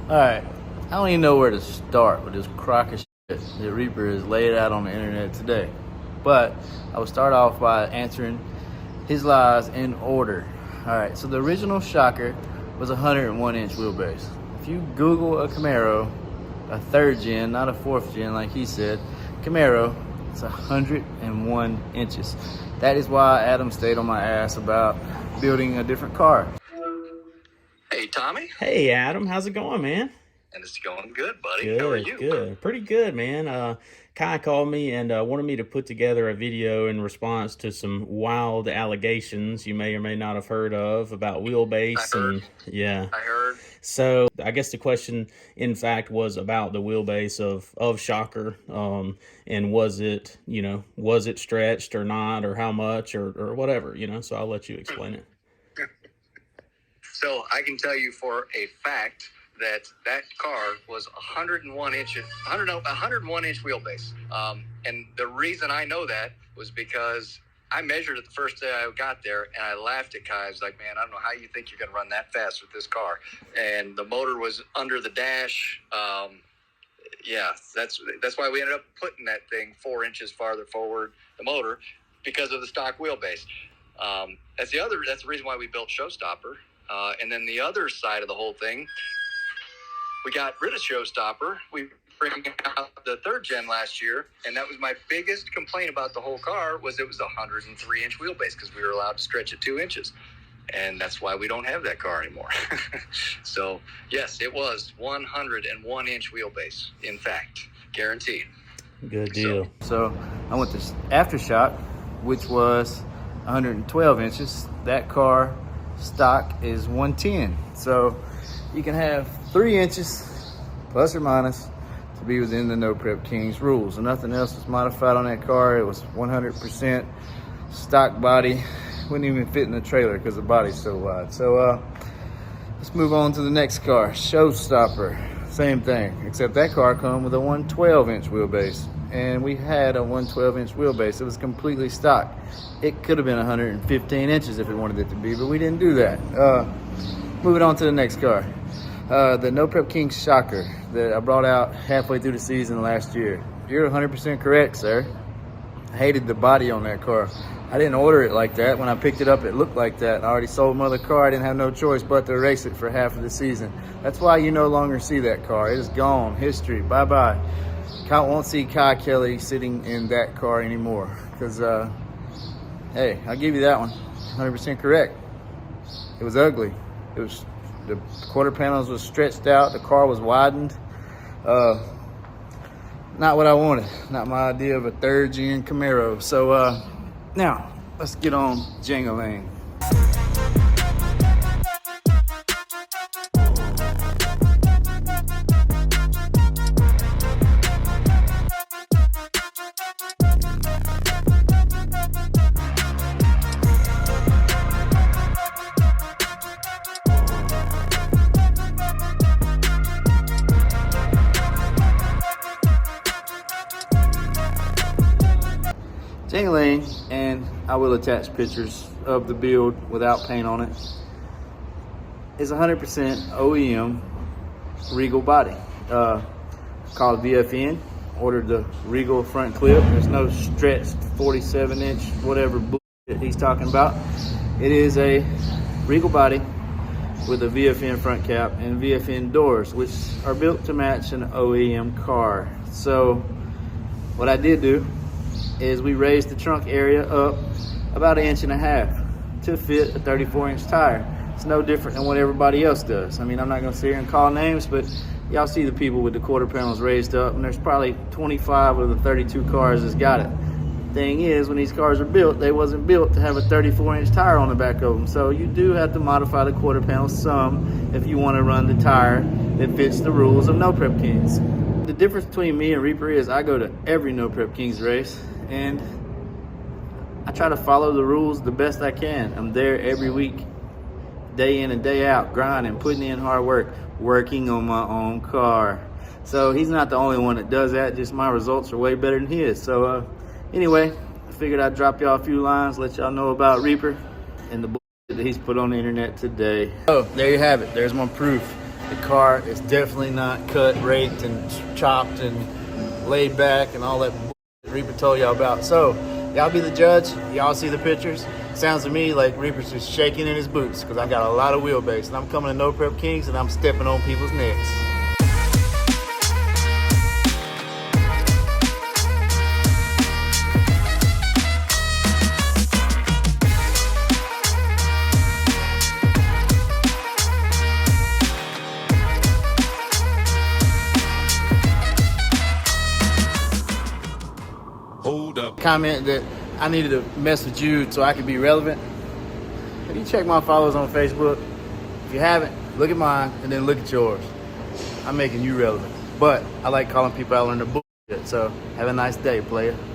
All right, I don't even know where to start with this crock of shit that Reaper has laid out on the internet today. But I will start off by answering his lies in order. All right, so the original Shocker was a 101-inch wheelbase. If you Google a Camaro, a third gen, not a fourth gen like he said, Camaro, it's 101 inches. That is why Adam stayed on my ass about building a different car. Hey, Tommy. Hey, Adam. How's it going, man? And it's going good, buddy. Good, How are you? Good. Pretty good, man. Kai called me and wanted me to put together a video in response to some wild allegations you may or may not have heard of about wheelbase. I heard. So I guess the question, in fact, was about the wheelbase of Shocker. And was it stretched or not, or how much, or whatever, so I'll let you explain it. So I can tell you for a fact that car was 101 inch wheelbase. And the reason I know that was because I measured it the first day I got there, and I laughed at Kai. I was like, man, I don't know how you think you're going to run that fast with this car. And the motor was under the dash. Yeah, that's why we ended up putting that thing 4 inches farther forward, the motor, because of the stock wheelbase. That's the reason why we built Showstopper. And then the other side of the whole thing, we got rid of Showstopper. We bring out the third gen last year, and that was my biggest complaint about the whole car, was it was a 103-inch wheelbase because we were allowed to stretch it 2 inches. And that's why we don't have that car anymore. So, yes, it was 101-inch wheelbase, in fact, guaranteed. Good deal. So I went to Aftershock, which was 112 inches. That car stock is 110. So you can have 3 inches plus or minus to be within the No Prep Kings rules. And nothing else was modified on that car. It was 100% stock body. Wouldn't even fit in the trailer because the body's so wide. So let's move on to the next car, Showstopper. Same thing, except that car come with a 112-inch wheelbase. And we had a 112-inch wheelbase. It was completely stock. It could have been 115 inches if it wanted it to be, but we didn't do that. Moving on to the next car. The No Prep Kings Shocker that I brought out halfway through the season last year. You're 100% correct, sir. I hated the body on that car. I didn't order it like that. When I picked it up, it looked like that. I already sold my other car. I didn't have no choice but to race it for half of the season. That's why you no longer see that car. It is gone. History. Bye-bye. Won't see Kelley sitting in that car anymore. Because, hey, I'll give you that one. 100% correct. It was ugly. It was, the quarter panels was stretched out. The car was widened. Not what I wanted. Not my idea of a third gen Camaro. So, now, let's get on Jangling. Jangling, and I will attach pictures of the build without paint on it, is 100% OEM Regal body. Called VFN, ordered the Regal front clip. There's no stretched 47-inch whatever bullshit he's talking about. It is a Regal body with a VFN front cap and VFN doors, which are built to match an OEM car. So what I did do is we raised the trunk area up about 1.5 inches to fit a 34-inch tire. It's no different than what everybody else does. I mean, I'm not gonna sit here and call names, but y'all see the people with the quarter panels raised up, and there's probably 25 of the 32 cars that's got it. Thing is, when these cars are built, they wasn't built to have a 34-inch tire on the back of them. So you do have to modify the quarter panel some if you want to run the tire that fits the rules of No Prep Kings. The difference between me and Reaper is I go to every No Prep Kings race, and I try to follow the rules the best I can. I'm there every week, day in and day out, grinding, putting in hard work, working on my own car. So he's not the only one that does that, just my results are way better than his. So anyway, I figured I'd drop y'all a few lines, let y'all know about Reaper and the bullshit that he's put on the internet today. Oh, there you have it. There's my proof. The car is definitely not cut, raked, and chopped, and laid back, and all that Reaper told y'all about. So, y'all be the judge. Y'all see the pictures. Sounds to me like Reaper's just shaking in his boots because I got a lot of wheelbase, and I'm coming to No Prep Kings, and I'm stepping on people's necks. Hold up. Comment that I needed to mess with you so I could be relevant. Have you checked my followers on Facebook? If you haven't, look at mine and then look at yours. I'm making you relevant. But I like calling people out on their bullshit. So have a nice day, player.